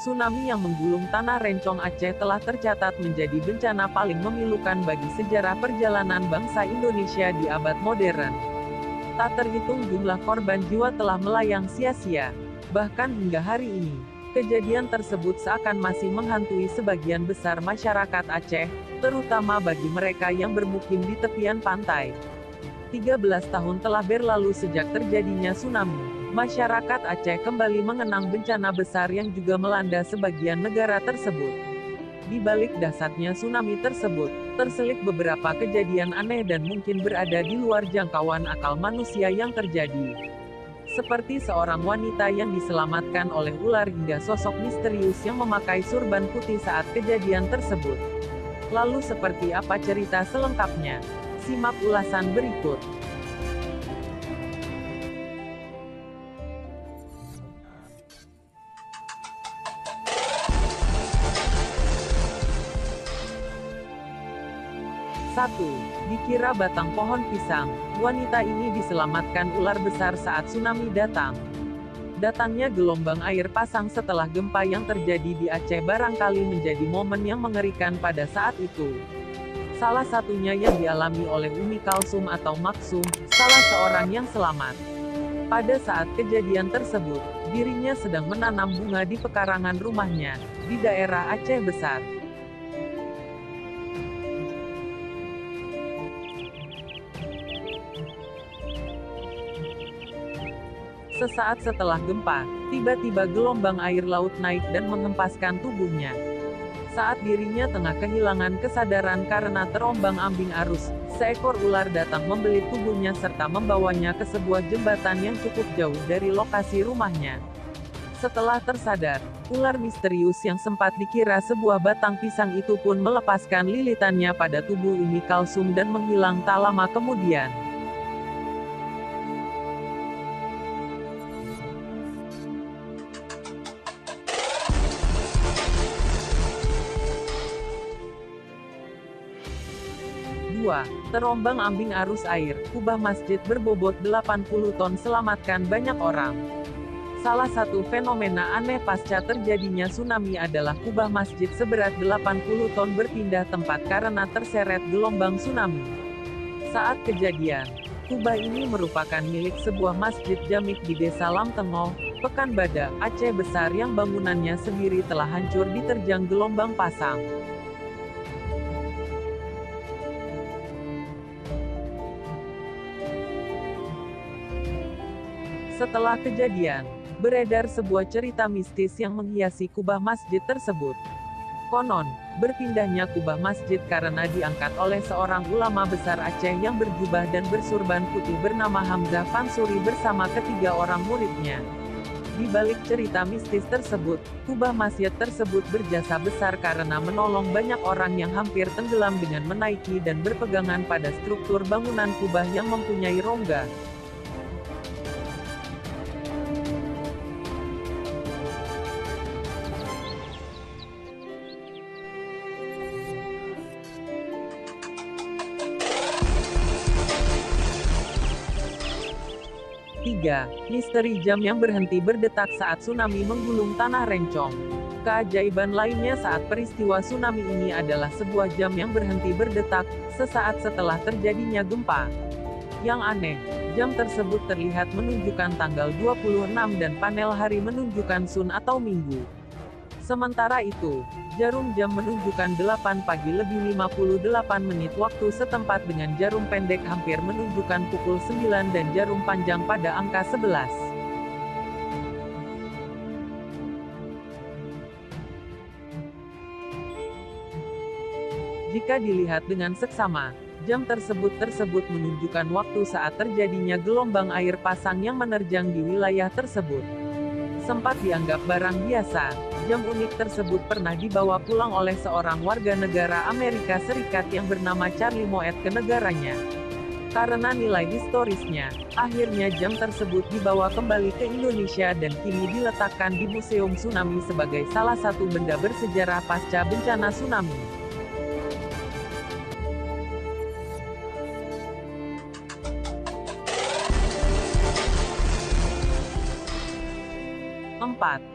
Tsunami yang menggulung tanah Rencong Aceh telah tercatat menjadi bencana paling memilukan bagi sejarah perjalanan bangsa Indonesia di abad modern. Tak terhitung jumlah korban jiwa telah melayang sia-sia. Bahkan hingga hari ini, kejadian tersebut seakan masih menghantui sebagian besar masyarakat Aceh, terutama bagi mereka yang bermukim di tepian pantai. 13 tahun telah berlalu sejak terjadinya tsunami. Masyarakat Aceh kembali mengenang bencana besar yang juga melanda sebagian negara tersebut. Di balik dahsyatnya tsunami tersebut, terselip beberapa kejadian aneh dan mungkin berada di luar jangkauan akal manusia yang terjadi. Seperti seorang wanita yang diselamatkan oleh ular hingga sosok misterius yang memakai surban putih saat kejadian tersebut. Lalu seperti apa cerita selengkapnya? Simak ulasan berikut. Satu, dikira batang pohon pisang, wanita ini diselamatkan ular besar saat tsunami datang. Datangnya gelombang air pasang setelah gempa yang terjadi di Aceh barangkali menjadi momen yang mengerikan pada saat itu. Salah satunya yang dialami oleh Umi Kalsum atau Maksum, salah seorang yang selamat. Pada saat kejadian tersebut, dirinya sedang menanam bunga di pekarangan rumahnya, di daerah Aceh Besar. Sesaat setelah gempa, tiba-tiba gelombang air laut naik dan menghempaskan tubuhnya. Saat dirinya tengah kehilangan kesadaran karena terombang-ambing arus, seekor ular datang membelit tubuhnya serta membawanya ke sebuah jembatan yang cukup jauh dari lokasi rumahnya. Setelah tersadar, ular misterius yang sempat dikira sebuah batang pisang itu pun melepaskan lilitannya pada tubuh Umi Kalsum dan menghilang tak lama kemudian. Terombang-ambing arus air, kubah masjid berbobot 80 ton selamatkan banyak orang. Salah satu fenomena aneh pasca terjadinya tsunami adalah kubah masjid seberat 80 ton berpindah tempat karena terseret gelombang tsunami. Saat kejadian, kubah ini merupakan milik sebuah masjid jamik di Desa Lamtengoh, Pekanbadak, Aceh Besar yang bangunannya sendiri telah hancur diterjang gelombang pasang. Setelah kejadian, beredar sebuah cerita mistis yang menghiasi kubah masjid tersebut. Konon, berpindahnya kubah masjid karena diangkat oleh seorang ulama besar Aceh yang berjubah dan bersurban putih bernama Hamzah Fansuri bersama ketiga orang muridnya. Di balik cerita mistis tersebut, kubah masjid tersebut berjasa besar karena menolong banyak orang yang hampir tenggelam dengan menaiki dan berpegangan pada struktur bangunan kubah yang mempunyai rongga. Misteri jam yang berhenti berdetak saat tsunami menggulung tanah Rencong. Keajaiban lainnya saat peristiwa tsunami ini adalah sebuah jam yang berhenti berdetak, sesaat setelah terjadinya gempa. Yang aneh, jam tersebut terlihat menunjukkan tanggal 26 dan panel hari menunjukkan sun atau minggu. Sementara itu, jarum jam menunjukkan 8 pagi lebih 58 menit waktu setempat dengan jarum pendek hampir menunjukkan pukul 9 dan jarum panjang pada angka 11. Jika dilihat dengan seksama, jam tersebut menunjukkan waktu saat terjadinya gelombang air pasang yang menerjang di wilayah tersebut. Sempat dianggap barang biasa, jam unik tersebut pernah dibawa pulang oleh seorang warga negara Amerika Serikat yang bernama Charlie Moet ke negaranya. Karena nilai historisnya, akhirnya jam tersebut dibawa kembali ke Indonesia dan kini diletakkan di Museum Tsunami sebagai salah satu benda bersejarah pasca bencana tsunami.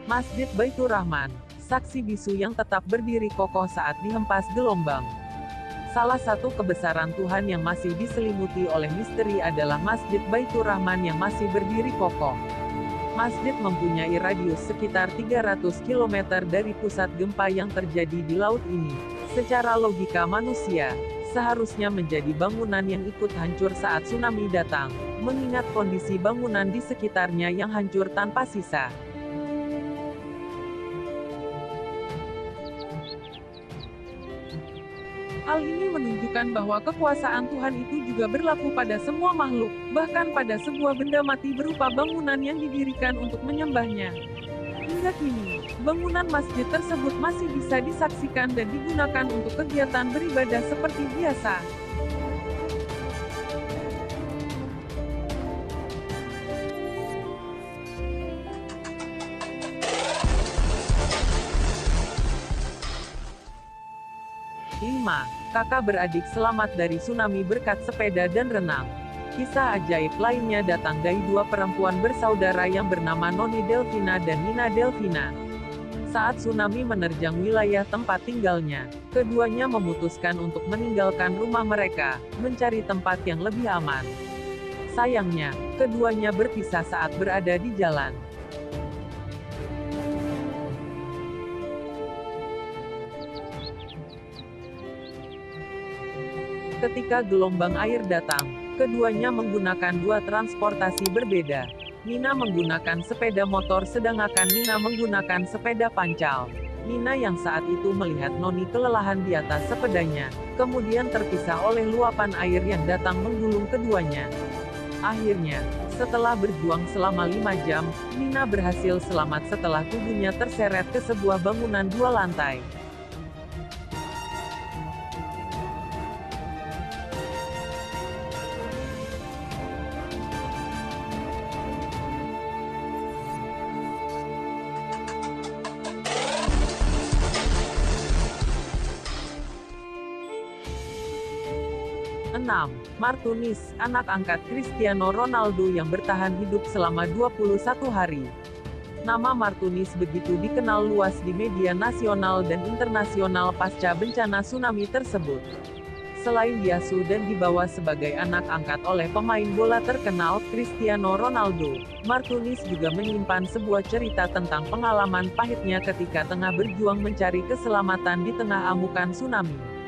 Masjid Baitur Rahman. saksi bisu yang tetap berdiri kokoh saat dihempas gelombang. Salah satu kebesaran Tuhan yang masih diselimuti oleh misteri adalah Masjid Baitur Rahman yang masih berdiri kokoh. Masjid mempunyai radius sekitar 300 km dari pusat gempa yang terjadi di laut ini. Secara logika manusia, seharusnya menjadi bangunan yang ikut hancur saat tsunami datang, mengingat kondisi bangunan di sekitarnya yang hancur tanpa sisa. Hal ini menunjukkan bahwa kekuasaan Tuhan itu juga berlaku pada semua makhluk, bahkan pada sebuah benda mati berupa bangunan yang didirikan untuk menyembahnya. Hingga kini, bangunan masjid tersebut masih bisa disaksikan dan digunakan untuk kegiatan beribadah seperti biasa. Kakak beradik selamat dari tsunami berkat sepeda dan renang. Kisah ajaib lainnya datang dari dua perempuan bersaudara yang bernama Noni Delvina dan Nina Delvina. Saat tsunami menerjang wilayah tempat tinggalnya, keduanya memutuskan untuk meninggalkan rumah mereka, mencari tempat yang lebih aman. Sayangnya, keduanya berpisah saat berada di jalan. Ketika gelombang air datang, keduanya menggunakan dua transportasi berbeda. Nina menggunakan sepeda motor sedangkan Nina menggunakan sepeda pancal. Nina yang saat itu melihat Noni kelelahan di atas sepedanya, kemudian terpisah oleh luapan air yang datang menggulung keduanya. Akhirnya, setelah berjuang selama 5 jam, Nina berhasil selamat setelah tubuhnya terseret ke sebuah bangunan 2 lantai. Martunis, anak angkat Cristiano Ronaldo yang bertahan hidup selama 21 hari. Nama Martunis begitu dikenal luas di media nasional dan internasional pasca bencana tsunami tersebut. Selain diasuh dan dibawa sebagai anak angkat oleh pemain bola terkenal, Cristiano Ronaldo, Martunis juga menyimpan sebuah cerita tentang pengalaman pahitnya ketika tengah berjuang mencari keselamatan di tengah amukan tsunami.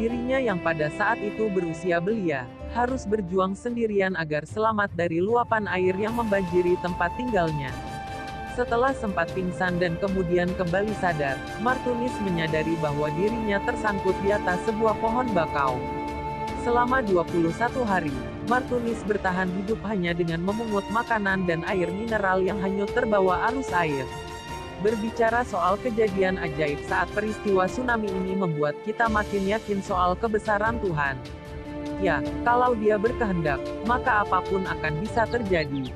Dirinya yang pada saat itu berusia belia, harus berjuang sendirian agar selamat dari luapan air yang membanjiri tempat tinggalnya. Setelah sempat pingsan dan kemudian kembali sadar, Martunis menyadari bahwa dirinya tersangkut di atas sebuah pohon bakau. Selama 21 hari, Martunis bertahan hidup hanya dengan memungut makanan dan air mineral yang hanyut terbawa arus air. Berbicara soal kejadian ajaib saat peristiwa tsunami ini membuat kita makin yakin soal kebesaran Tuhan. Ya, kalau Dia berkehendak, maka apapun akan bisa terjadi.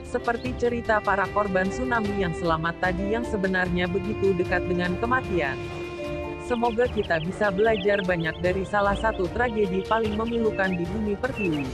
Seperti cerita para korban tsunami yang selamat tadi yang sebenarnya begitu dekat dengan kematian. Semoga kita bisa belajar banyak dari salah satu tragedi paling memilukan di bumi pertiwi.